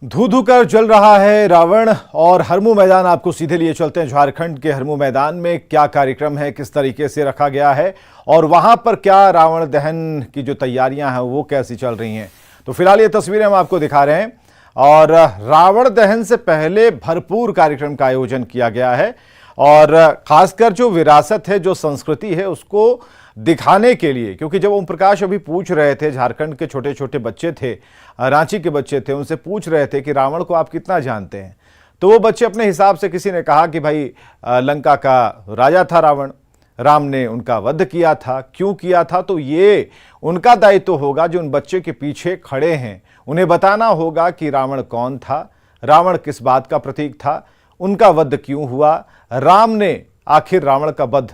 धू धू कर जल रहा है रावण और हरमू मैदान। आपको सीधे लिए चलते हैं झारखंड के हरमू मैदान में। क्या कार्यक्रम है, किस तरीके से रखा गया है और वहां पर क्या रावण दहन की जो तैयारियां हैं वो कैसी चल रही हैं। तो फिलहाल ये तस्वीरें हम आपको दिखा रहे हैं और रावण दहन से पहले भरपूर कार्यक्रम का आयोजन किया गया है और खासकर जो विरासत है, जो संस्कृति है, उसको दिखाने के लिए। क्योंकि जब ओम प्रकाश अभी पूछ रहे थे, झारखंड के छोटे छोटे बच्चे थे, रांची के बच्चे थे, उनसे पूछ रहे थे कि रावण को आप कितना जानते हैं, तो वो बच्चे अपने हिसाब से, किसी ने कहा कि भाई लंका का राजा था रावण, राम ने उनका वध किया था, क्यों किया था, तो ये उनका दायित्व होगा जो उन बच्चे के पीछे खड़े हैं, उन्हें बताना होगा कि रावण कौन था, रावण किस बात का प्रतीक था, उनका वध क्यों हुआ, राम ने आखिर रावण का वध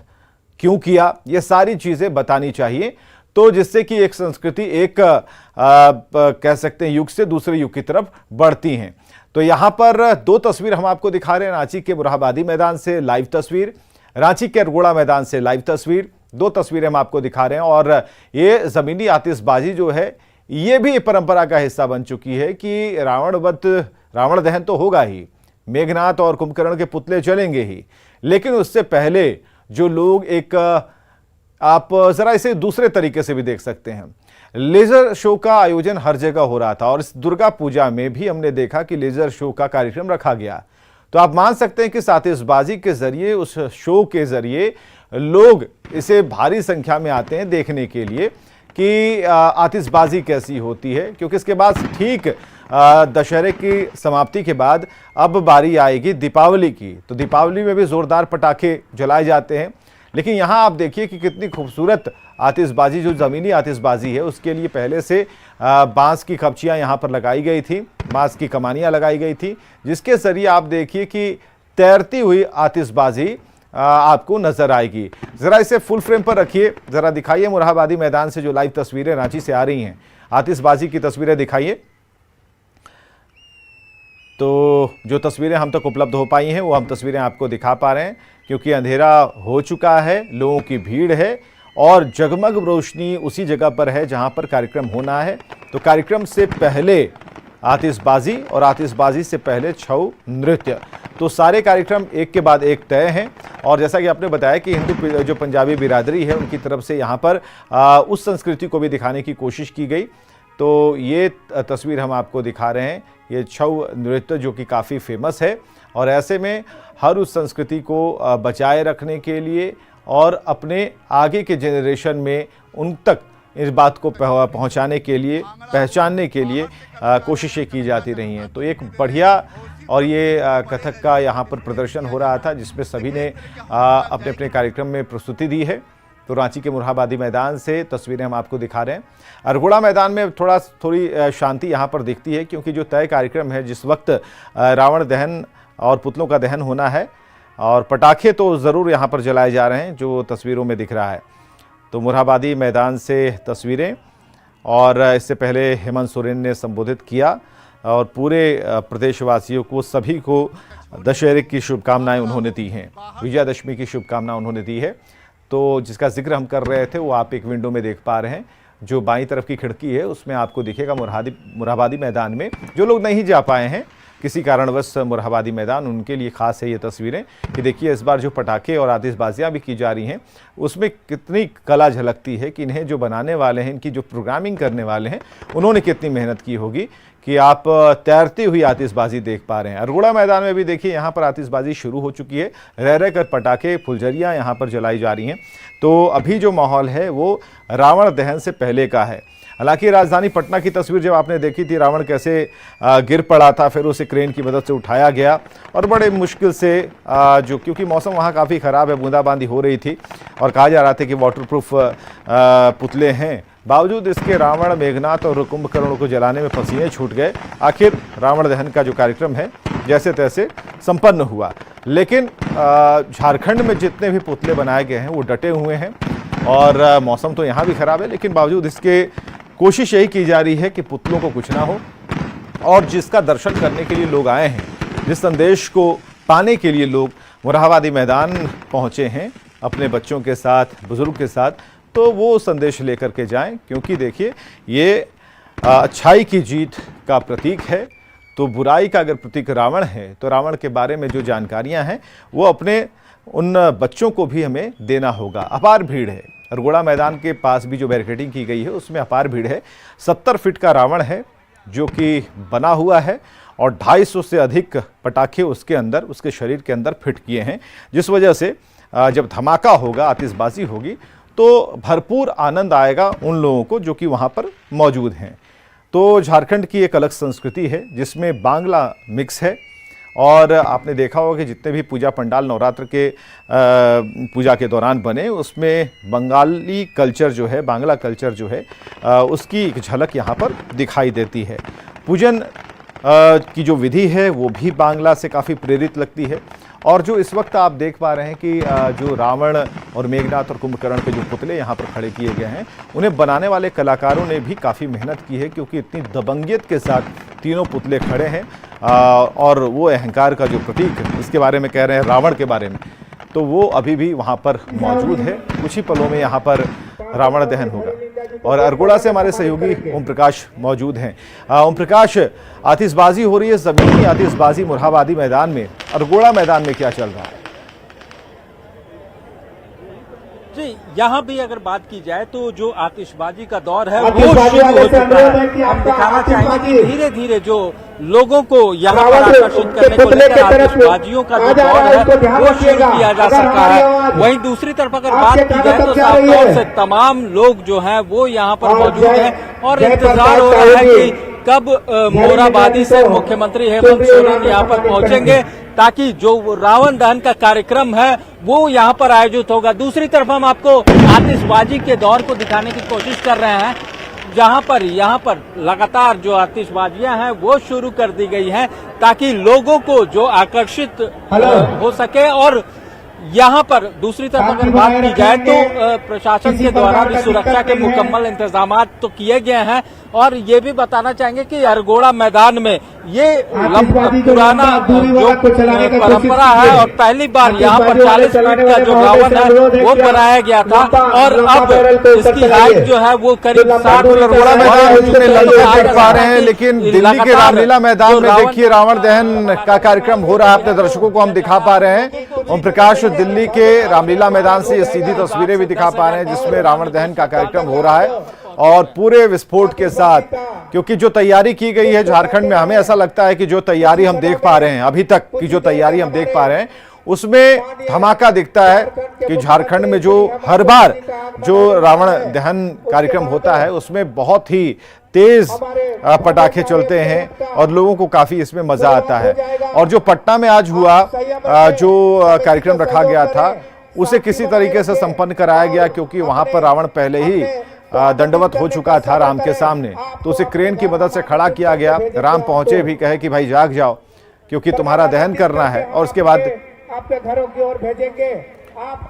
क्यों किया, ये सारी चीजें बतानी चाहिए। तो जिससे कि एक संस्कृति एक कह सकते हैं युग से दूसरे युग की तरफ बढ़ती हैं। तो यहाँ पर दो तस्वीर हम आपको दिखा रहे हैं, रांची के मोरहाबादी मैदान से लाइव तस्वीर, रांची के अरगोड़ा मैदान से लाइव तस्वीर। दो तस्वीरें हम आपको दिखा रहे हैं और ये जमीनी आतिशबाजी जो है ये भी परंपरा का हिस्सा बन चुकी है कि रावण दहन तो होगा ही, मेघनाथ और कुंभकर्ण के पुतले चलेंगे ही, लेकिन उससे पहले जो लोग एक आप जरा इसे दूसरे तरीके से भी देख सकते हैं, लेजर शो का आयोजन हर जगह हो रहा था और इस दुर्गा पूजा में भी हमने देखा कि लेजर शो का कार्यक्रम रखा गया। तो आप मान सकते हैं कि आतिशबाजी के जरिए, उस शो के जरिए लोग इसे भारी संख्या में आते हैं देखने के लिए कि आतिशबाजी कैसी होती है। क्योंकि इसके बाद ठीक दशहरे की समाप्ति के बाद अब बारी आएगी दीपावली की, तो दीपावली में भी जोरदार पटाखे जलाए जाते हैं। लेकिन यहाँ आप देखिए कि कितनी खूबसूरत आतिशबाजी, जो ज़मीनी आतिशबाजी है, उसके लिए पहले से बांस की खपचियाँ यहाँ पर लगाई गई थी, बांस की कमानियाँ लगाई गई थी, जिसके जरिए आप देखिए कि तैरती हुई आतिशबाजी आपको नजर आएगी। जरा इसे फुल फ्रेम पर रखिए, जरा दिखाइए मोरहाबादी मैदान से जो लाइव तस्वीरें रांची से आ रही हैं, आतिशबाजी की तस्वीरें दिखाइए। तो जो तस्वीरें हम तक उपलब्ध हो पाई हैं वो हम तस्वीरें आपको दिखा पा रहे हैं, क्योंकि अंधेरा हो चुका है, लोगों की भीड़ है और जगमग रोशनी उसी जगह पर है जहां पर कार्यक्रम होना है। तो कार्यक्रम से पहले आतिशबाजी और आतिशबाजी से पहले छऊ नृत्य, तो सारे कार्यक्रम एक के बाद एक तय हैं। और जैसा कि आपने बताया कि हिंदू जो पंजाबी बिरादरी है उनकी तरफ से यहाँ पर उस संस्कृति को भी दिखाने की कोशिश की गई। तो ये तस्वीर हम आपको दिखा रहे हैं, ये छऊ नृत्य जो कि काफ़ी फेमस है और ऐसे में हर उस संस्कृति को बचाए रखने के लिए और अपने आगे के जनरेशन में उन तक इस बात को पहुंचाने के लिए, पहचानने के लिए कोशिशें की जाती रही हैं। तो एक बढ़िया और ये कथक का यहाँ पर प्रदर्शन हो रहा था जिसमें सभी ने अपने अपने कार्यक्रम में प्रस्तुति दी है। तो रांची के मोरहाबादी मैदान से तस्वीरें हम आपको दिखा रहे हैं। अरगोड़ा मैदान में थोड़ी शांति यहाँ पर दिखती है, क्योंकि जो तय कार्यक्रम है, जिस वक्त रावण दहन और पुतलों का दहन होना है और पटाखे तो ज़रूर यहाँ पर जलाए जा रहे हैं जो तस्वीरों में दिख रहा है। तो मोरहाबादी मैदान से तस्वीरें, और इससे पहले हेमंत सोरेन ने संबोधित किया और पूरे प्रदेशवासियों को, सभी को दशहरे की शुभकामनाएं उन्होंने दी हैं, विजयादशमी की शुभकामना उन्होंने दी है। तो जिसका जिक्र हम कर रहे थे वो आप एक विंडो में देख पा रहे हैं, जो बाईं तरफ की खिड़की है उसमें आपको दिखेगा मोरहाबादी मैदान में। जो लोग नहीं जा पाए हैं किसी कारणवश मोरहाबादी मैदान, उनके लिए खास है ये तस्वीरें कि देखिए इस बार जो पटाखे और आतिशबाजियाँ भी की जा रही हैं उसमें कितनी कला झलकती है कि इन्हें जो बनाने वाले हैं, इनकी जो प्रोग्रामिंग करने वाले हैं, उन्होंने कितनी मेहनत की होगी कि आप तैरती हुई आतिशबाजी देख पा रहे हैं। अरगोड़ा मैदान में भी देखिए यहाँ पर आतिशबाजी शुरू हो चुकी है, रह रह कर पटाखे, फुलझरियाँ यहाँ पर जलाई जा रही हैं। तो अभी जो माहौल है वो रावण दहन से पहले का है। हालांकि राजधानी पटना की तस्वीर जब आपने देखी थी, रावण कैसे गिर पड़ा था, फिर उसे क्रेन की मदद से उठाया गया और बड़े मुश्किल से जो, क्योंकि मौसम वहाँ काफ़ी ख़राब है, बूंदाबांदी हो रही थी और कहा जा रहा था कि वाटरप्रूफ पुतले हैं, बावजूद इसके रावण, मेघनाथ और कुंभकर्ण को जलाने में पसीने छूट गए। आखिर रावण दहन का जो कार्यक्रम है जैसे तैसे संपन्न हुआ। लेकिन झारखंड में जितने भी पुतले बनाए गए हैं वो डटे हुए हैं और मौसम तो यहाँ भी ख़राब है, लेकिन बावजूद इसके कोशिश यही की जा रही है कि पुतलों को कुछ ना हो और जिसका दर्शन करने के लिए लोग आए हैं, जिस संदेश को पाने के लिए लोग मोरहाबादी मैदान पहुँचे हैं अपने बच्चों के साथ, बुजुर्ग के साथ, तो वो संदेश लेकर के जाएं। क्योंकि देखिए ये अच्छाई की जीत का प्रतीक है। तो बुराई का अगर प्रतीक रावण है तो रावण के बारे में जो जानकारियां हैं वो अपने उन बच्चों को भी हमें देना होगा। अपार भीड़ है, अरगोड़ा मैदान के पास भी जो बैरिकेडिंग की गई है उसमें अपार भीड़ है। 70 फीट का रावण है जो कि बना हुआ है और 250 से अधिक पटाखे उसके अंदर, उसके शरीर के अंदर फिट किए हैं, जिस वजह से जब धमाका होगा, आतिशबाजी होगी तो भरपूर आनंद आएगा उन लोगों को जो कि वहाँ पर मौजूद हैं। तो झारखंड की एक अलग संस्कृति है जिसमें बांग्ला मिक्स है और आपने देखा होगा कि जितने भी पूजा पंडाल नवरात्र के पूजा के दौरान बने उसमें बंगाली कल्चर जो है, बांग्ला कल्चर जो है उसकी एक झलक यहाँ पर दिखाई देती है। पूजन की जो विधि है वो भी बांग्ला से काफ़ी प्रेरित लगती है। और जो इस वक्त आप देख पा रहे हैं कि जो रावण और मेघनाथ और कुंभकर्ण के जो पुतले यहाँ पर खड़े किए गए हैं उन्हें बनाने वाले कलाकारों ने भी काफ़ी मेहनत की है, क्योंकि इतनी दबंगियत के साथ तीनों पुतले खड़े हैं और वो अहंकार का जो प्रतीक इसके बारे में कह रहे हैं, रावण के बारे में, तो वो अभी भी वहाँ पर मौजूद है। कुछ ही पलों में यहाँ पर रावण दहन होगा। और अरगोड़ा से हमारे सहयोगी ओम प्रकाश मौजूद हैं। ओम प्रकाश, आतिशबाजी हो रही है, ज़मीनी आतिशबाजी मुरहाबादी मैदान में, अरगोड़ा मैदान में क्या चल रहा है? जी, यहाँ भी अगर बात की जाए तो जो आतिशबाजी का दौर है वो शुरू हो चुका है। हम दिखाना चाहेंगे कि धीरे धीरे जो लोगों को यहाँ पर आकर्षित करने को लेकर आतिशबाजियों का जो दौर है वो शुरू किया जा सकता है। वहीं दूसरी तरफ अगर बात की जाए तो साफ तौर से तमाम लोग जो हैं वो यहाँ पर मौजूद हैं और इंतजार हो रहा है कि कब मोरहाबादी से मुख्यमंत्री हेमंत सोरेन यहाँ पर पहुंचेंगे ताकि जो रावण दहन का कार्यक्रम है वो यहाँ पर आयोजित होगा। दूसरी तरफ हम आपको आतिशबाजी के दौर को दिखाने की कोशिश कर रहे हैं, जहाँ पर यहाँ पर लगातार जो आतिशबाजियां हैं वो शुरू कर दी गई हैं ताकि लोगों को जो आकर्षित हो सके। और यहाँ पर दूसरी तरफ अगर बात की जाए तो प्रशासन के द्वारा भी सुरक्षा के मुकम्मल इंतजाम तो किए गए हैं। और ये भी बताना चाहेंगे कि अरगोड़ा मैदान में ये पुराना जो परंपरा है और पहली बार यहाँ पर 40 फीट का जो रावण है वो बनाया गया था और अब इसकी हाइट जो है वो करीब 60 अरगोड़ा मैदान देख पा रहे हैं, लेकिन दिल्ली के रामलीला मैदान में देखिए रावण दहन का कार्यक्रम हो रहा है। अपने दर्शकों को हम दिखा पा रहे हैं। ओम प्रकाश, दिल्ली के रामलीला मैदान से ये सीधी तस्वीरें भी दिखा पा रहे हैं जिसमें रावण दहन का कार्यक्रम हो रहा है और पूरे विस्फोट के साथ, क्योंकि जो तैयारी की गई है झारखंड में, हमें ऐसा लगता है कि जो तैयारी हम देख पा रहे हैं, अभी तक की जो तैयारी हम देख पा रहे हैं उसमें धमाका दिखता है कि झारखंड में जो हर बार जो रावण दहन कार्यक्रम होता है उसमें बहुत ही तेज पटाखे चलते हैं और लोगों को काफी इसमें मजा आता है। और जो पटना में आज हुआ जो कार्यक्रम रखा गया था उसे किसी तरीके से संपन्न कराया गया, क्योंकि वहां पर रावण पहले ही दंडवत हो चुका था राम के सामने, तो उसे क्रेन की मदद से खड़ा किया गया। राम पहुंचे भी, कहे कि भाई जाग जाओ क्योंकि तुम्हारा दहन करना है। और उसके बाद आपके घरों की ओर भेजेंगे।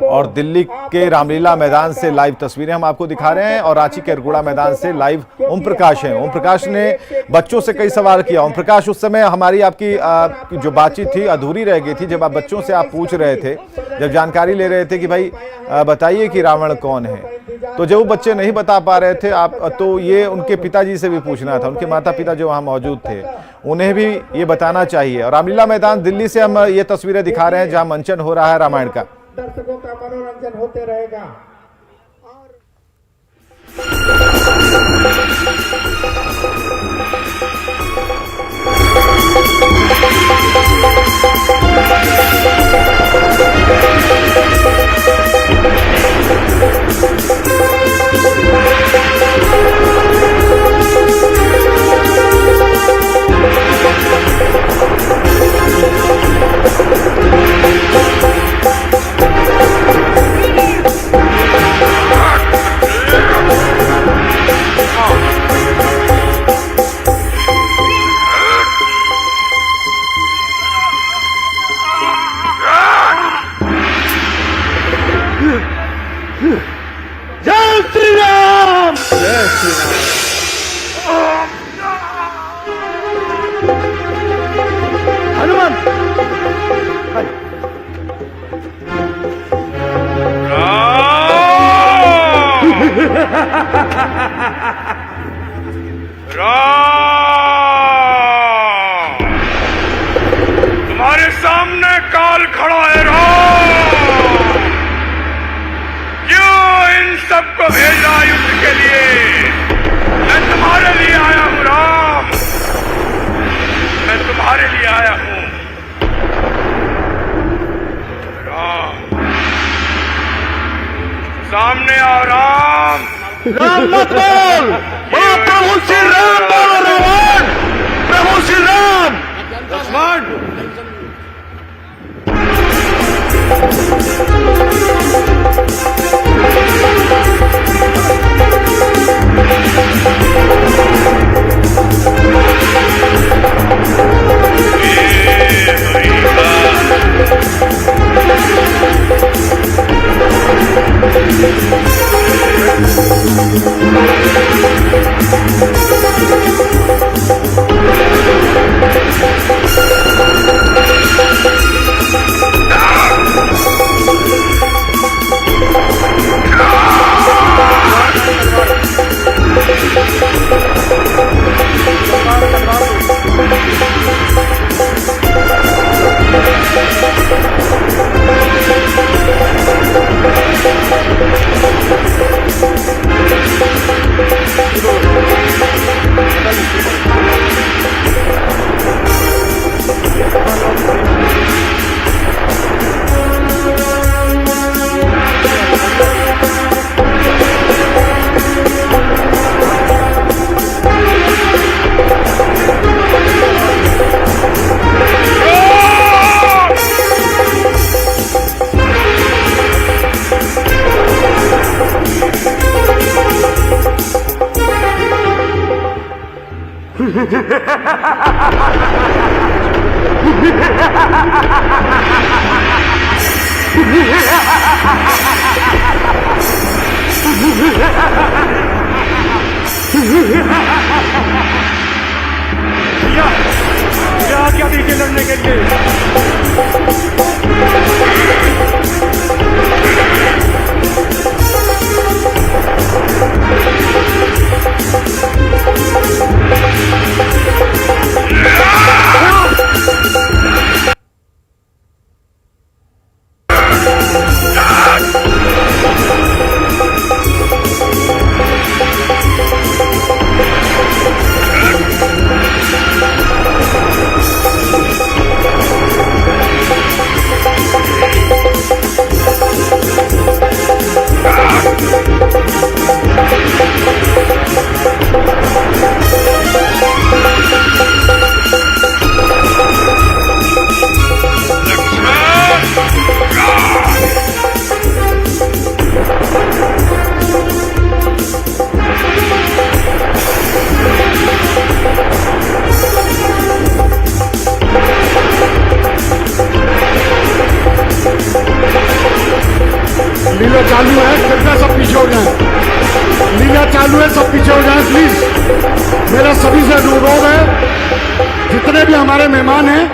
और दिल्ली के रामलीला मैदान से लाइव तस्वीरें हम आपको दिखा रहे हैं और रांची के अरगोड़ा मैदान से लाइव ओम प्रकाश हैं। ओम प्रकाश ने बच्चों से कई सवाल किया। ओम प्रकाश, उस समय हमारी आपकी जो बातचीत थी अधूरी रह गई थी जब आप बच्चों से आप पूछ रहे थे, जब जानकारी ले रहे थे कि भाई बताइए कि रावण कौन है, तो जब वो बच्चे नहीं बता पा रहे थे आप, तो ये उनके पिताजी से भी पूछना था, उनके माता पिता जो वहाँ मौजूद थे उन्हें भी ये बताना चाहिए। और रामलीला मैदान दिल्ली से हम ये तस्वीरें दिखा रहे हैं जहाँ मंचन हो रहा है रामायण का। दर्शकों का मनोरंजन होते रहेगा। को भेज रहा युद्ध के लिए। मैं तुम्हारे लिए आया हूँ राम, मैं तुम्हारे लिए आया हूँ राम। सामने आओ राम। राम मत बोल, बोलो प्रभु श्री राम, बोलो रावण, प्रभु श्री राम। लक्ष्मण क्या दीजिए लड़ने के लिए। लीला चालू है, कृपया सब पीछे हो जाएं। लीला चालू है, सब पीछे हो जाएं प्लीज। मेरा सभी से अनुरोध है, जितने भी हमारे मेहमान हैं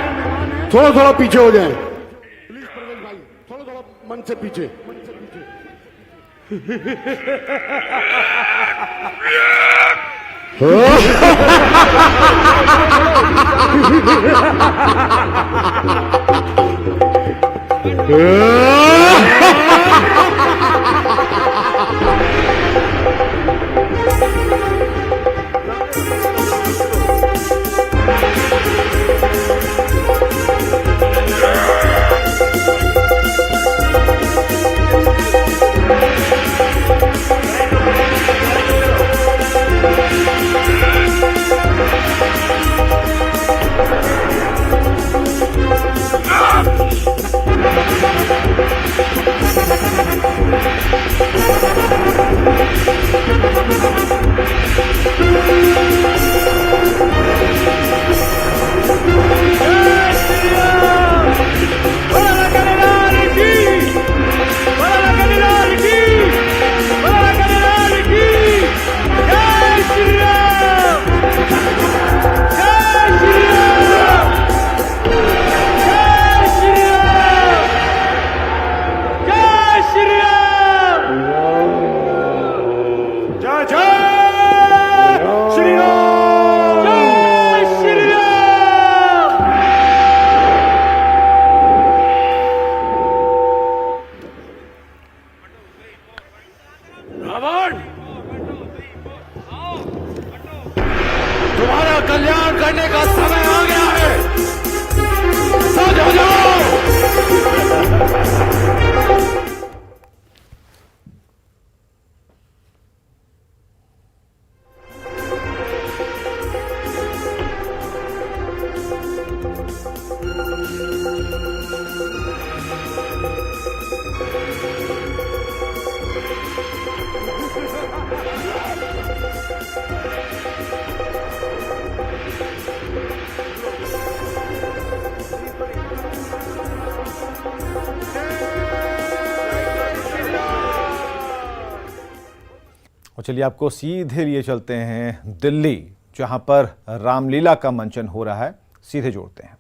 थोड़ा थोड़ा पीछे हो जाएं प्लीज। प्रवेश भाई थोड़ा थोड़ा मन से पीछे। कल्याण करने का समय आ गया है। सज हो जाओ। और चलिए आपको सीधे लिए चलते हैं दिल्ली, जहां पर रामलीला का मंचन हो रहा है। सीधे जोड़ते हैं।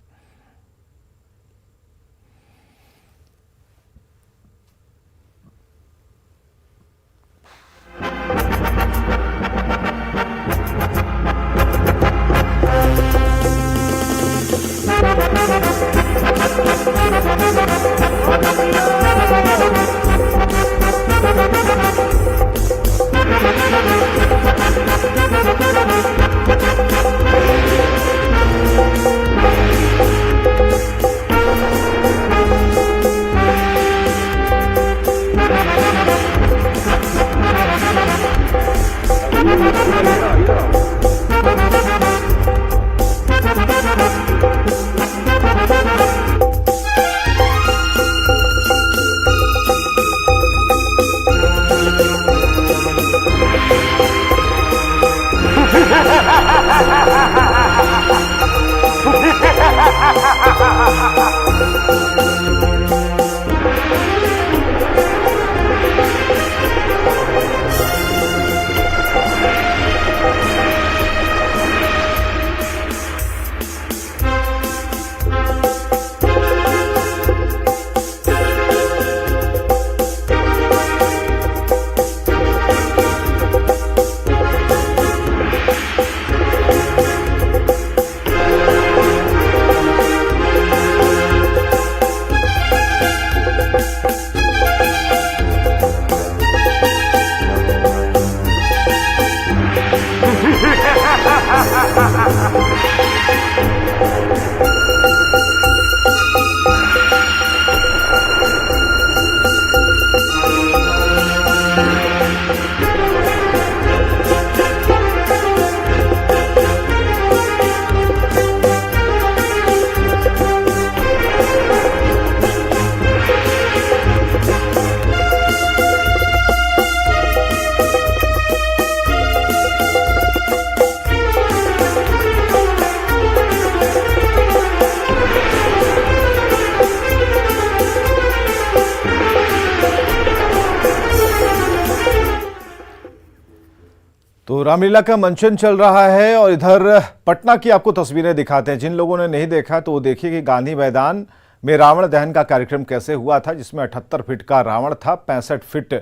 तो रामलीला का मंचन चल रहा है और इधर पटना की आपको तस्वीरें दिखाते हैं। जिन लोगों ने नहीं देखा तो वो देखिए कि गांधी मैदान में रावण दहन का कार्यक्रम कैसे हुआ था, जिसमें 78 फीट का रावण था, 65 फीट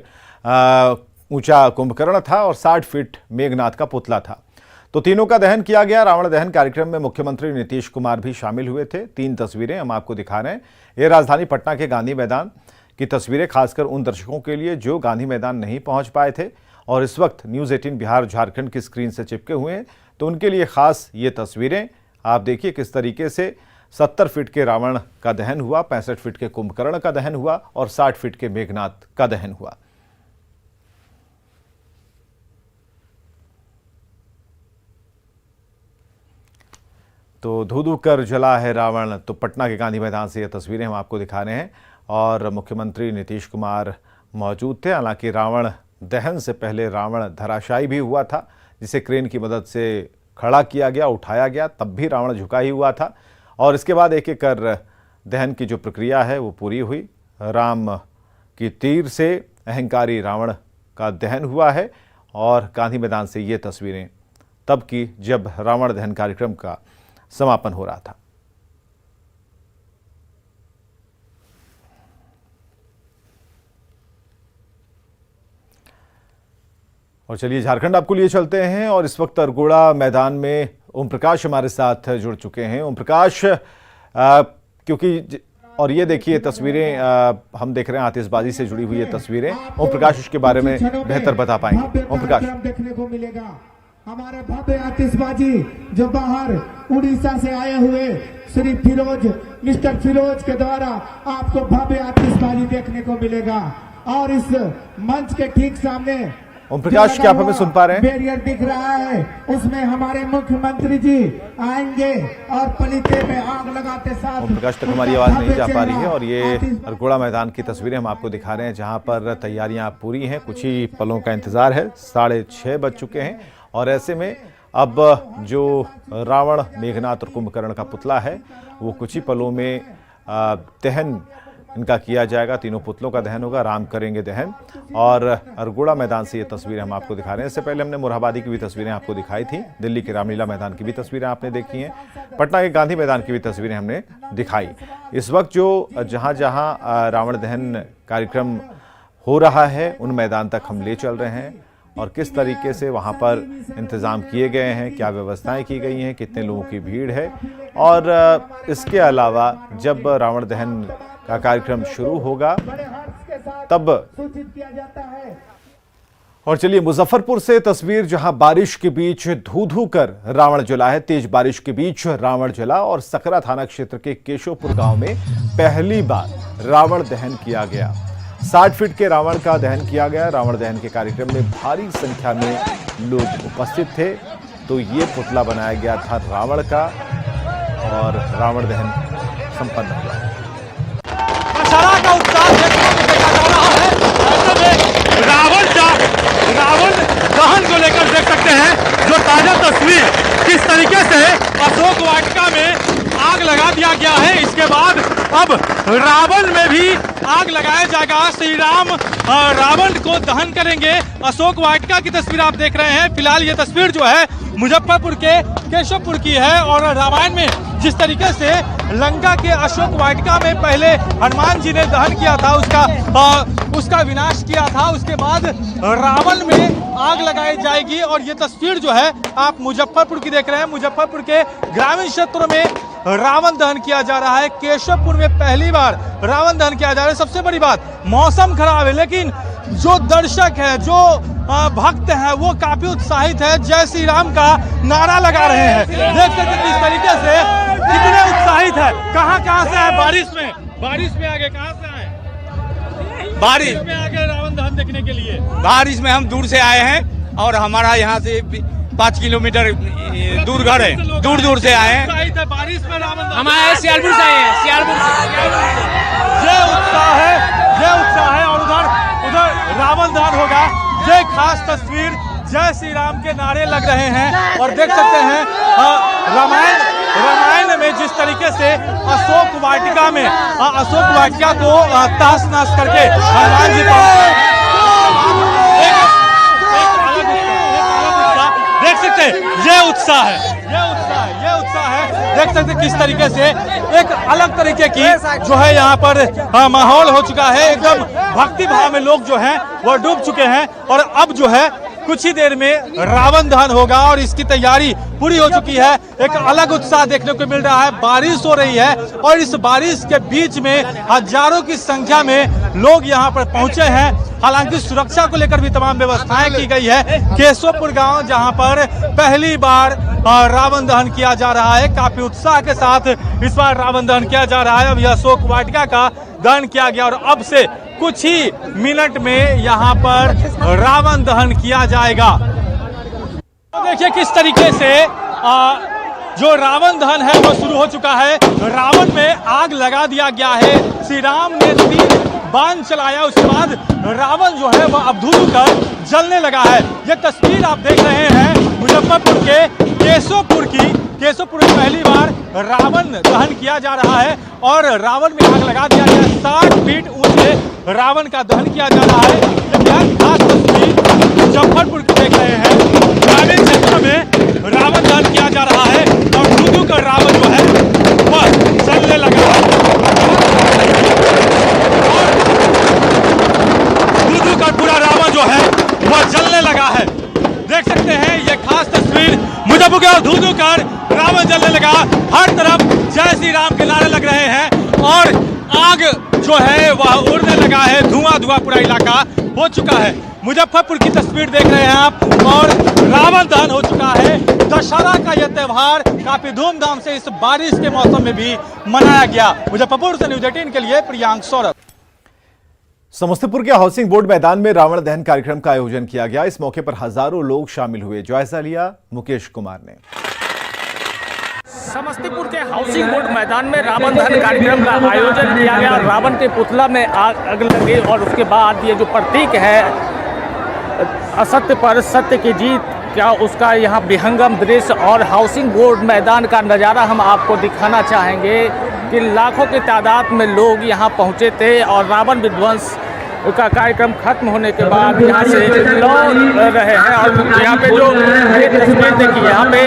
ऊंचा कुंभकर्ण था और 60 फीट मेघनाथ का पुतला था। तो तीनों का दहन किया गया। रावण दहन कार्यक्रम में मुख्यमंत्री नीतीश कुमार भी शामिल हुए थे। 3 तस्वीरें हम आपको दिखा रहे हैं। ये राजधानी पटना के गांधी मैदान की तस्वीरें, खासकर उन दर्शकों के लिए जो गांधी मैदान नहीं पहुंच पाए थे और इस वक्त न्यूज़ 18 बिहार झारखंड की स्क्रीन से चिपके हुए हैं, तो उनके लिए खास ये तस्वीरें। आप देखिए किस तरीके से 70 फीट के रावण का दहन हुआ, 65 फीट के कुंभकर्ण का दहन हुआ और 60 फीट के मेघनाथ का दहन हुआ। तो धू धू कर जला है रावण। तो पटना के गांधी मैदान से ये तस्वीरें हम आपको दिखा रहे हैं और मुख्यमंत्री नीतीश कुमार मौजूद थे। हालांकि रावण दहन से पहले रावण धराशायी भी हुआ था, जिसे क्रेन की मदद से खड़ा किया गया, उठाया गया, तब भी रावण झुका ही हुआ था। और इसके बाद एक एक कर दहन की जो प्रक्रिया है वो पूरी हुई। राम की तीर से अहंकारी रावण का दहन हुआ है और गांधी मैदान से ये तस्वीरें तब की जब रावण दहन कार्यक्रम का समापन हो रहा था। और चलिए झारखंड आपको लिए चलते हैं और इस वक्त अरगोड़ा मैदान में ओम प्रकाश हमारे साथ जुड़ चुके हैं। ओम प्रकाश, क्योंकि और ये देखिए तस्वीरें हम देख रहे हैं आतिशबाजी से जुड़ी हुई ये तस्वीरें। ओम प्रकाश इसके बारे में बेहतर बता पाएंगे। ओम प्रकाश, देखने को मिलेगा हमारे भव्य आतिशबाजी जो बाहर उड़ीसा से आए हुए श्री फिरोज मिस्टर फिरोज के द्वारा आपको भव्य आतिशबाजी देखने को मिलेगा। और इस मंच के ठीक सामने ओम प्रकाश, क्या आप हमें सुन पा रहे हैं? बैरियर दिख रहा है, उसमें हमारे मुख्यमंत्री जी आएंगे और पलीते में आग लगाते साथ। ओम प्रकाश तक हमारी आवाज नहीं जा पा रही है और ये अरगोड़ा मैदान की तस्वीरें हम आपको दिखा रहे हैं जहां पर तैयारियां पूरी हैं। कुछ ही पलों का इंतजार है, 6:30 बज चुके हैं और ऐसे में अब जो रावण, मेघनाथ और कुंभकर्ण का पुतला है वो कुछ ही पलों में दहन इनका किया जाएगा। तीनों पुतलों का दहन होगा, राम करेंगे दहन। और अरगोड़ा मैदान से ये तस्वीरें हम आपको दिखा रहे हैं। इससे पहले हमने मुराबादी की भी तस्वीरें आपको दिखाई थी, दिल्ली के रामलीला मैदान की भी तस्वीरें आपने देखी हैं, पटना के गांधी मैदान की भी तस्वीरें हमने दिखाई। इस वक्त जो जहां जहां रावण दहन कार्यक्रम हो रहा है उन मैदान तक हम ले चल रहे हैं और किस तरीके से वहां पर इंतज़ाम किए गए हैं, क्या व्यवस्थाएं की गई हैं, कितने लोगों की भीड़ है। और इसके अलावा जब रावण दहन का कार्यक्रम शुरू होगा तब सूचित किया जाता है। और चलिए मुजफ्फरपुर से तस्वीर, जहां बारिश के बीच धू कर रावण जला है। तेज बारिश के बीच रावण जला और सकरा थाना क्षेत्र के केशवपुर गांव में पहली बार रावण दहन किया गया। 60 फीट के रावण का दहन किया गया। रावण दहन के कार्यक्रम में भारी संख्या में लोग उपस्थित थे। तो ये पुतला बनाया गया था रावण का और रावण दहन संपन्न हुआ। दशहरा का उत्साह देखने को देखा जा रहा है। ऐसे में रावण दहन को लेकर देख सकते हैं जो ताजा तस्वीर, किस तरीके से अशोक वाटिका में आग लगा दिया गया है। इसके बाद अब रावण में भी आग लगाया जाएगा। श्री राम रावण को दहन करेंगे। अशोक वाटिका की तस्वीर आप देख रहे हैं। फिलहाल ये तस्वीर जो है मुजफ्फरपुर के केशवपुर की है और रामायण में जिस तरीके से लंका के अशोक वाटिका में पहले हनुमान जी ने दहन किया था, उसका विनाश किया था, उसके बाद रावण में आग लगाई जाएगी। और ये तस्वीर जो है आप मुजफ्फरपुर की देख रहे हैं। मुजफ्फरपुर के ग्रामीण क्षेत्रों में रावण दहन किया जा रहा है। केशवपुर में पहली बार रावण दहन किया जा रहा है। सबसे बड़ी बात, मौसम खराब है लेकिन जो दर्शक है, जो भक्त हैं वो काफी उत्साहित है। जय श्री राम का नारा लगा रहे हैं। देख सकते हैं किस तरीके से कितने उत्साहित है। कहां से आए? बारिश में आगे कहां से आए? बारिश में आगे रावण दहन देखने के लिए। बारिश में हम दूर से आए हैं और हमारा यहाँ से 5 किलोमीटर दूर घर है, दूर से आए हैं। बारिश में रावण दहन, हम आए सियालपुर से आए हैं, सियालपुर से। ये उत्साह है और उधर रावण दहन होगा। ये खास तस्वीर, जय श्री राम के नारे लग रहे हैं और देख सकते हैं रामायण में जिस तरीके से अशोक वाटिका में अशोक वाटिका को तहस नहस करके हनुमान जी देख सकते हैं। ये उत्साह है। देख सकते हैं किस तरीके से एक अलग तरीके की जो है यहाँ पर माहौल हो चुका है। एकदम भक्ति भाव में लोग जो हैं वो डूब चुके हैं और अब जो है कुछ ही देर में रावण दहन होगा और इसकी तैयारी पूरी हो चुकी है। एक अलग उत्साह देखने को मिल रहा है। बारिश हो रही है और इस बारिश के बीच में हजारों की संख्या में लोग यहाँ पर पहुंचे हैं। हालांकि सुरक्षा को लेकर भी तमाम व्यवस्थाएं की गई है। केशवपुर गांव जहां पर पहली बार रावण दहन किया जा रहा है, काफी उत्साह के साथ इस बार रावण दहन किया जा रहा है। अब यह अशोक वाटिका का दहन किया गया और अब से कुछ ही मिनट में यहाँ पर रावण दहन किया जाएगा। देखिए किस तरीके से जो रावण दहन है वो शुरू हो चुका है। रावण में आग लगा दिया गया है। श्री राम ने 3 बाण चलाया, उसके बाद रावण जो है वह अब धुआं कर जलने लगा है। ये तस्वीर आप देख रहे हैं मुजफ्फरपुर के केशवपुर की। केशवपुर में पहली बार रावण दहन किया जा रहा है और रावण में आग लगा दिया गया। 60 फीट ऊंचे रावण का दहन किया जा रहा है। ये खास तस्वीर मुजफ्फरपुर की देख रहे हैं। ग्रामीण क्षेत्र में रावण दहन किया जा रहा है और धुआं का रावण जो है वह जलने लगा है। धुआं का पूरा रावण जो है वह जलने लगा है। देख सकते हैं ये खास तस्वीर मुजफ्फरपुर और धुआं कर रावण जलने लगा। हर तरफ जय श्री राम के नारे लग रहे हैं और आग जो है वह उड़ने लगा है। धुआं पूरा इलाका हो चुका है। मुजफ्फरपुर की तस्वीर देख रहे हैं आप और रावण दहन हो चुका है। दशहरा का यह त्योहार काफी धूमधाम से इस बारिश के मौसम में भी मनाया गया। मुजफ्फरपुर से न्यूज 18 के लिए प्रियांक सौरभ। समस्तीपुर के हाउसिंग बोर्ड मैदान में रावण दहन कार्यक्रम का आयोजन किया गया। इस मौके पर हजारों लोग शामिल हुए। जायजा लिया मुकेश कुमार ने। समस्तीपुर के हाउसिंग बोर्ड मैदान में रावण दहन कार्यक्रम का आयोजन किया गया। रावण के पुतला में आग लगी और उसके बाद ये जो प्रतीक है असत्य पर सत्य की जीत क्या, उसका यहाँ विहंगम दृश्य और हाउसिंग बोर्ड मैदान का नज़ारा हम आपको दिखाना चाहेंगे कि लाखों की तादाद में लोग यहाँ पहुँचे थे और रावण विध्वंस का कार्यक्रम खत्म होने के बाद यहाँ से लौट रहे हैं। और यहाँ पे जो ये तस्वीर देखिए, यहाँ पे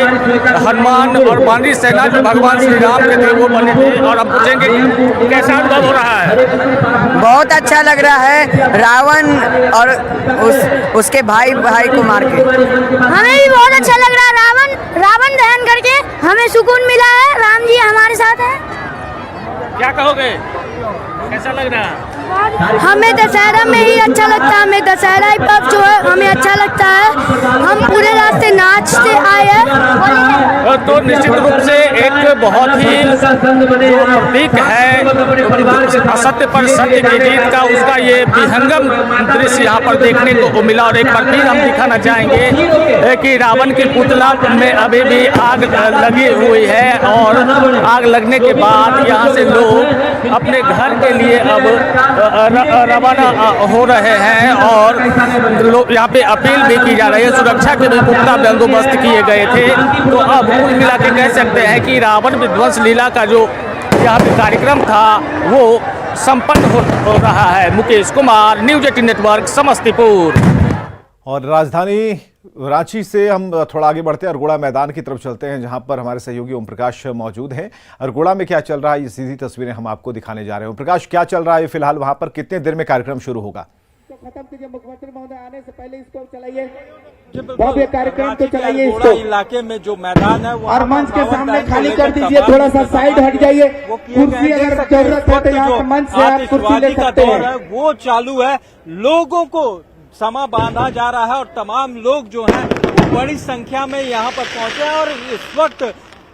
हनुमान और वानरी सेना जो भगवान श्री राम के थे वो बने थे। और हम पूछेंगे कैसा अनुभव हो रहा है। बहुत अच्छा लग रहा है रावण और उसके भाई को मार के। हमें भी बहुत अच्छा लग रहा है। रावण दहन करके हमें सुकून मिला है। राम जी हमारे साथ है। क्या कहोगे, कैसा लग रहा है? हमें दशहरा में ही अच्छा लगता है। हमें दशहरा ही पर्व जो है हमें अच्छा लगता है। हम पूरे रास्ते नाचते आए हैं। तो निश्चित रूप से एक बहुत ही प्रतीक है असत्य पर सत्य की जीत का, उसका ये विहंगम दृश्य यहाँ पर देखने को मिला। और एक बार फिर हम दिखाना चाहेंगे कि रावण के पुतला में अभी भी आग लगी हुई है और आग लगने के बाद यहाँ से लोग अपने घर के लिए अब रवाना हो रहे हैं। और लोग यहाँ पे अपील भी की जा रही है। सुरक्षा के भी पुख्ता बंदोबस्त किए गए थे। तो अब कुल मिला के कह सकते हैं कि रावण विध्वंस लीला का जो यहाँ पे कार्यक्रम था वो संपन्न हो रहा है। Mukesh Kumar, news 18 network, Samastipur. और राजधानी रांची से हम थोड़ा आगे बढ़ते हैं, अरगोड़ा मैदान की तरफ चलते हैं जहां पर हमारे सहयोगी ओम प्रकाश मौजूद हैं। अरगोड़ा में क्या चल रहा है, ये सीधी तस्वीरें हम आपको दिखाने जा रहे हैं। ओम प्रकाश, क्या चल रहा है फिलहाल वहां पर? कितने देर में कार्यक्रम शुरू होगा? खत्म कीजिए मुख्यमंत्री महोदय, आने से पहले इसको चलाइए। भव्य कार्यक्रम तो चलाइए इसको। इलाके में जो मैदान है और मंच के सामने खाली कर दीजिए, थोड़ा सा साइड हट जाइए। कुर्सी अगर जरूरत है तो यहाँ मंच से आप कुर्सी ले सकते हैं। वो चालू है। लोगों को समा बांधा जा रहा है और तमाम लोग जो हैं वो बड़ी संख्या में यहाँ पर पहुंचे हैं। और इस वक्त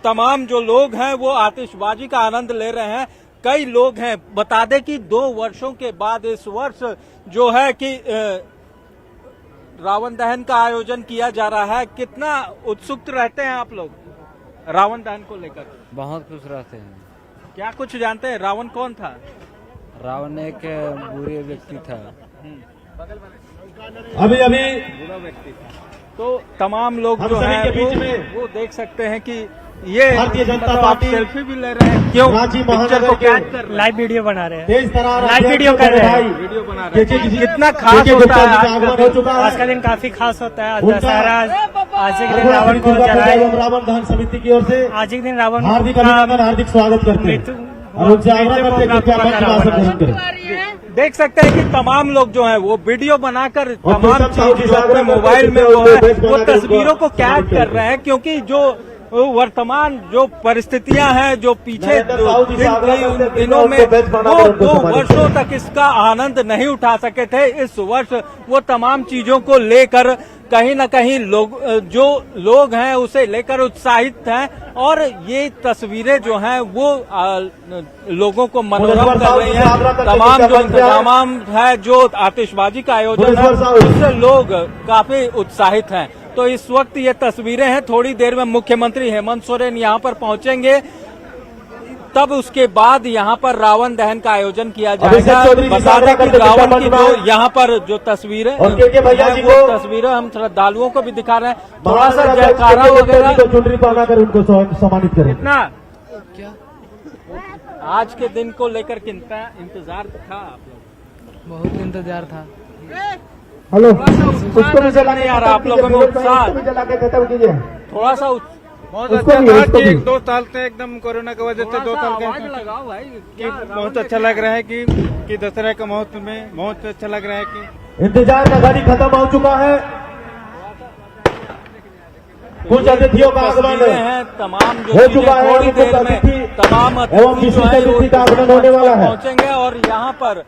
तमाम जो लोग हैं वो आतिशबाजी का आनंद ले रहे हैं। कई लोग हैं। बता दें कि 2 वर्षों के बाद इस वर्ष जो है कि रावण दहन का आयोजन किया जा रहा है। कितना उत्सुक रहते हैं आप लोग रावण दहन को लेकर? बहुत खुश रहते हैं। क्या कुछ जानते हैं? रावण कौन था? रावण एक बुरे व्यक्ति था। अभी बुरा व्यक्ति था। तो तमाम लोग जो हैं वो देख सकते हैं कि ये भारतीय जनता पार्टी सेल्फी भी ले रहे हैं। क्यों? पिक्चर को कैद कर रहे हैं। लाइव वीडियो बना रहे हैं। लाइव वीडियो कर रहे हैं। वीडियो बना रहे हैं। कितना खास होता है आज का दिन? काफी खास होता है। दशहरा आज के दिन रावण को जलाए। रावण दहन समिति की ओर से आज के दिन रावण हार्दिक अभिनंदन, हार्दिक स्वागत करते हैं और उनसे आग्रह करते हैं कि आप आसन ग्रहण करें। देख सकते हैं कि तमाम लोग जो हैं वो वीडियो बनाकर तमाम चीज जो अपने मोबाइल में वो तस्वीरों को कैद कर रहे हैं। क्योंकि जो वर्तमान जो परिस्थितियां हैं, जो पीछे उन दिनों में वो 2 वर्षों तक इसका आनंद नहीं उठा सके थे। इस वर्ष वो तमाम चीजों को लेकर कहीं न कहीं जो लोग हैं उसे लेकर उत्साहित हैं। और ये तस्वीरें जो हैं वो लोगों को मनोरम कर रही हैं। तमाम जो इंतजाम है, जो आतिशबाजी का आयोजन है, उससे लोग काफी उत्साहित हैं। तो इस वक्त ये तस्वीरें हैं। थोड़ी देर में मुख्यमंत्री हेमंत सोरेन यहाँ पर पहुंचेंगे, तब उसके बाद यहाँ पर रावण दहन का आयोजन किया जाएगा। बता दें कि रावण की जो यहाँ पर जो तस्वीरें वो तस्वीरें हम श्रद्धालुओं को भी दिखा रहे हैं। थोड़ा सा जयकारा वगैरह चुनरी पहनाकर उनको सम्मानित करें। कितना आज के दिन को लेकर कितना इंतजार था आप लोग? बहुत इंतजार था। हेलो, उसको भी जला यार, आप लोगों में उत्साह जला के खत्म कीजिए। थोड़ा सा बहुत अच्छा था कि 2 साल से एकदम कोरोना की वजह से 2 साल के लगाओ भाई कि बहुत अच्छा लग रहा है कि दशहरा का महोत्सव में बहुत अच्छा लग रहा है कि इंतजार का घड़ी खत्म हो चुका है। कुछ अतिथियों का आगमन है, तमाम जो हो चुका है। थोड़ी देर में तमाम एवं विशिष्ट अतिथि का आगमन होने वाला है। पहुंचेंगे और यहाँ पर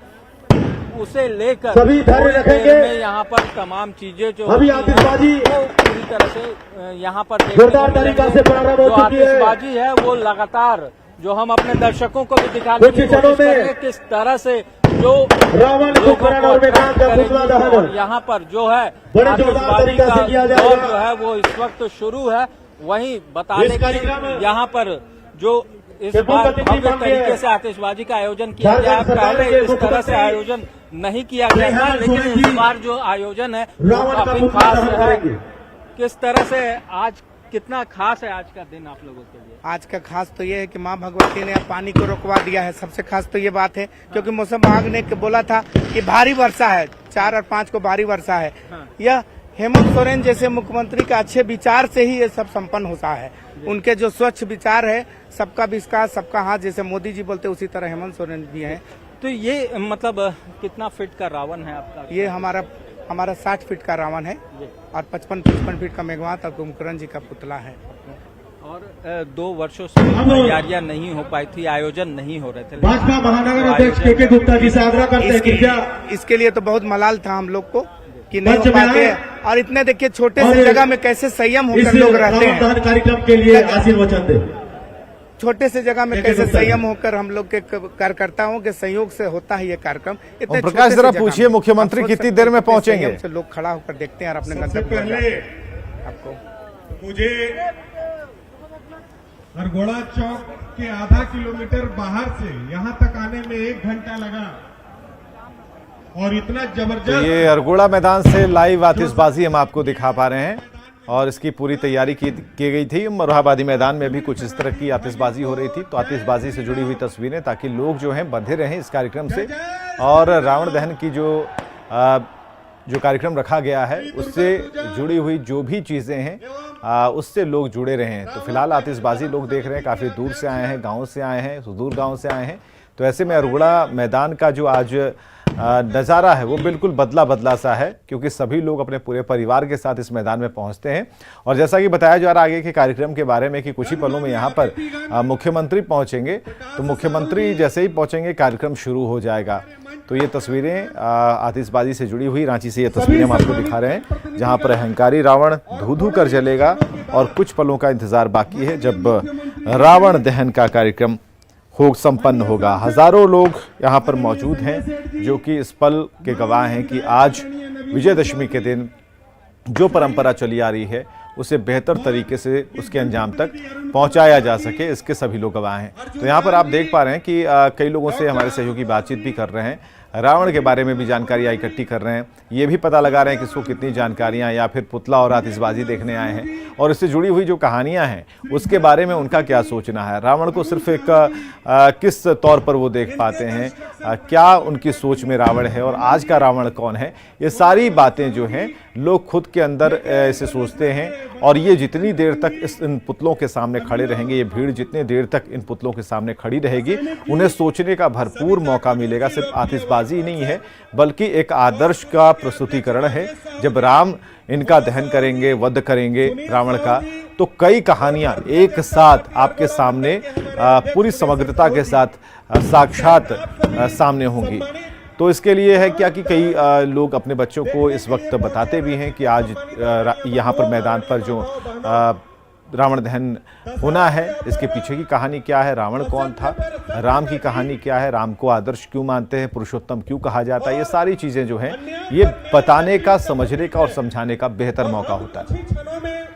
उसे लेकर सभी धैर्य रखेंगे। यहाँ पर तमाम चीजें जो अभी आतिशबाजी पूरी तरह से यहाँ पर जोरदार तरीका से प्रारंभ हो चुकी है। आतिशबाजी है वो लगातार जो हम अपने दर्शकों को भी दिखाने की कोशिश कर रहे हैं किस तरह से जो रावण कुंभकर्ण और मेघनाद का पुतला दहन यहाँ पर जो है बड़े जोरदार आतिशबाजी तरीके से किया का जाएगा। दौर जो है वो इस वक्त शुरू है। वहीं बता दें कि यहाँ पर जो इस बार भव्य तरीके से आतिशबाजी का आयोजन किया गया है। पहले इस तरह से आयोजन नहीं किया गया था, लेकिन इस बार जो आयोजन है वो काफी खास है। किस तरह से आज कितना खास है आज का दिन आप लोगों के लिए? आज का खास तो ये है कि माँ भगवती ने पानी को रोकवा दिया है। सबसे खास तो ये बात है क्योंकि मौसम विभाग ने बोला था कि भारी वर्षा है, 4 और 5 को भारी वर्षा है। यह हेमंत सोरेन जैसे मुख्यमंत्री का अच्छे विचार से ही ये सब संपन्न होता है। उनके जो स्वच्छ विचार है, सबका विकास सबका हाथ, जैसे मोदी जी बोलते उसी तरह हेमंत सोरेन भी हैं। तो ये मतलब कितना फीट का रावण है आपका? ये हमारा 60 फीट का रावण है और 55 फीट का मेघनाद और कुंभकर्ण जी का पुतला है। और 2 वर्षों से तैयारियां नहीं हो पाई थी, आयोजन नहीं हो रहे थे। भाजपा महानगर अध्यक्ष के गुप्ता जी से आग्रह करते हैं कृपया। इसके लिए तो बहुत मलाल था हम लोग को कि नहीं हो पाते हैं। और इतने देखिए छोटे से जगह में कैसे संयम होकर लोग रहते हैं। कार्यक्रम के लिए आशीर्वचन दे। छोटे से जगह में कैसे संयम होकर हम लोग के कार्यकर्ताओं के सहयोग से होता है ये कार्यक्रम। इतने प्रकाश जरा पूछिए मुख्यमंत्री कितनी देर में पहुंचेंगे? लोग खड़ा होकर देखते हैं और अपने गंतव्य आपको मुझे हरगोड़ा चौक के आधा किलोमीटर बाहर से यहाँ तक आने में 1 घंटा लगा और इतना जबरदस्त। तो ये अरगोड़ा मैदान से लाइव आतिशबाजी हम आपको दिखा पा रहे हैं और इसकी पूरी तैयारी की गई थी। मोरहाबादी मैदान में भी कुछ इस तरह की आतिशबाजी हो रही थी। तो आतिशबाजी से जुड़ी हुई तस्वीरें ताकि लोग जो हैं बंधे रहें इस कार्यक्रम से और रावण दहन की जो कार्यक्रम रखा गया है उससे जुड़ी हुई जो भी चीज़ें हैं उससे लोग जुड़े रहें। तो फिलहाल आतिशबाजी लोग देख रहे हैं, काफ़ी दूर से आए हैं, गाँव से आए हैं, सुदूर गाँव से आए हैं। तो ऐसे में अरगोड़ा मैदान का जो आज नज़ारा है वो बिल्कुल बदला सा है क्योंकि सभी लोग अपने पूरे परिवार के साथ इस मैदान में पहुंचते हैं। और जैसा कि बताया जा रहा है आगे के कार्यक्रम के बारे में कि कुछ ही पलों में यहाँ पर मुख्यमंत्री पहुंचेंगे। तो मुख्यमंत्री जैसे ही पहुंचेंगे कार्यक्रम शुरू हो जाएगा। तो ये तस्वीरें आतिशबाजी से जुड़ी हुई रांची से ये तस्वीरें हम आपको दिखा रहे हैं जहाँ पर अहंकारी रावण धू कर जलेगा और कुछ पलों का इंतजार बाकी है जब रावण दहन का कार्यक्रम संपन्न होगा। हजारों लोग यहाँ पर मौजूद हैं जो कि इस पल के गवाह हैं कि आज विजयदशमी के दिन जो परंपरा चली आ रही है उसे बेहतर तरीके से उसके अंजाम तक पहुंचाया जा सके, इसके सभी लोग गवाह हैं। तो यहाँ पर आप देख पा रहे हैं कि कई लोगों से हमारे सहयोगी बातचीत भी कर रहे हैं, रावण के बारे में भी जानकारियाँ इकट्ठी कर रहे हैं, ये भी पता लगा रहे हैं कि इसको कितनी जानकारियाँ या फिर पुतला और आतिशबाजी देखने आए हैं और इससे जुड़ी हुई जो कहानियाँ हैं उसके बारे में उनका क्या सोचना है। रावण को सिर्फ एक किस तौर पर वो देख पाते हैं, क्या उनकी सोच में रावण है और आज का रावण कौन है, ये सारी बातें जो हैं लोग खुद के अंदर इसे सोचते हैं। और ये जितनी देर तक इन पुतलों के सामने खड़े रहेंगे, ये भीड़ जितनी देर तक इन पुतलों के सामने खड़ी रहेगी, उन्हें सोचने का भरपूर मौका मिलेगा। सिर्फ आतिशबाजी नहीं है बल्कि एक आदर्श का प्रस्तुतिकरण है। जब राम इनका दहन करेंगे, वध करेंगे रावण का, तो कई कहानियां एक साथ आपके सामने पूरी समग्रता के साथ साक्षात सामने होंगी। तो इसके लिए है क्या कि कई लोग अपने बच्चों को इस वक्त बताते भी हैं कि आज यहाँ पर मैदान पर जो रावण दहन होना है इसके पीछे की कहानी क्या है, रावण कौन था, राम की कहानी क्या है, राम को आदर्श क्यों मानते हैं, पुरुषोत्तम क्यों कहा जाता है, ये सारी चीज़ें जो हैं ये बताने का, समझने का और समझाने का बेहतर मौका होता है।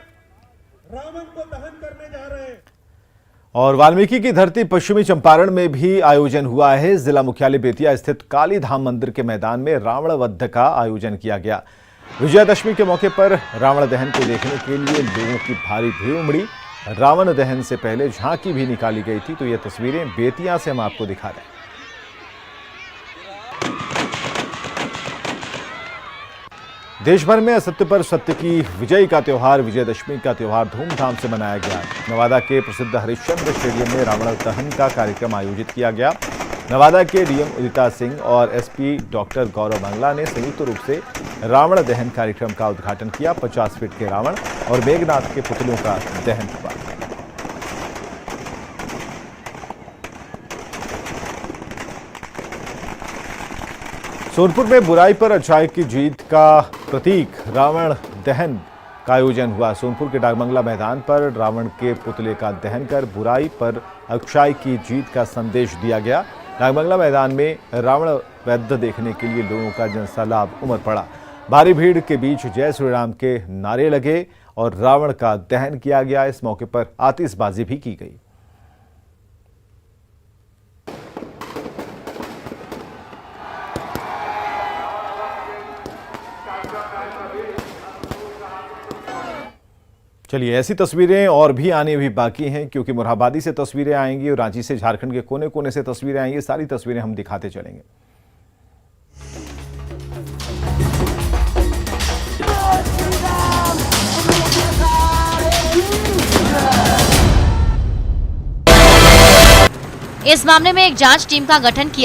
और वाल्मीकि की धरती पश्चिमी चंपारण में भी आयोजन हुआ है। जिला मुख्यालय बेतिया स्थित काली धाम मंदिर के मैदान में रावण वध का आयोजन किया गया। विजयदशमी के मौके पर रावण दहन को देखने के लिए लोगों की भारी भीड़ उमड़ी। रावण दहन से पहले झांकी भी निकाली गई थी। तो ये तस्वीरें बेतिया से हम आपको दिखा रहे हैं। देश भर में असत्य पर सत्य की विजय का त्यौहार विजयदशमी का त्यौहार धूमधाम से मनाया गया। नवादा के प्रसिद्ध हरिश्चंद्र स्टेडियम में रावण दहन का कार्यक्रम आयोजित किया गया। नवादा के डीएम उदिता सिंह और एसपी डॉक्टर गौरव मंगला ने संयुक्त रूप से रावण दहन कार्यक्रम का उद्घाटन किया। 50 फीट के रावण और मेघनाद के पुतलों का दहन हुआ। सोनपुर में बुराई पर अच्छाई की जीत का प्रतीक रावण दहन का आयोजन हुआ। सोनपुर के डाकबंगला मैदान पर रावण के पुतले का दहन कर बुराई पर अच्छाई की जीत का संदेश दिया गया। डाकबंगला मैदान में रावण वध देखने के लिए लोगों का जनसैलाब उमड़ पड़ा। भारी भीड़ के बीच जय श्री राम के नारे लगे और रावण का दहन किया गया। इस मौके पर आतिशबाजी भी की गई। चलिए, ऐसी तस्वीरें और भी आने भी बाकी हैं, क्योंकि मोरहाबादी से तस्वीरें आएंगी और रांची से, झारखंड के कोने कोने से तस्वीरें आएंगी। सारी तस्वीरें हम दिखाते चलेंगे। इस मामले में एक जांच टीम का गठन किया